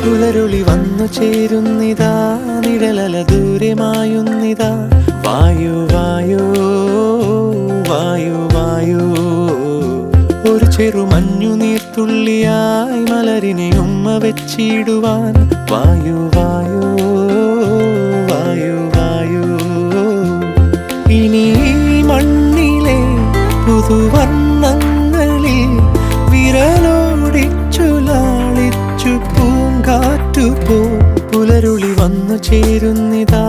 പുലരുളി വന്നു ചേരുന്നിതാ, നിഴലല ദൂരെ മായുന്നിതാ. വായു വായു വായു വായു, ഒരു ചെറു മഞ്ഞു നീർത്തുള്ളിയായി മലരിനെ ഉമ്മ വെച്ചിടുവാൻ. വായു വായു വായു വായു, ഇനി മണ്ണിലെ പുതുവർണ്ണങ്ങളിൽ വിരലോടിച്ചു ലാളിച്ചു പൂങ്കാറ്റുപോ. പുലരുളി വന്നു ചേരുന്നിതാ,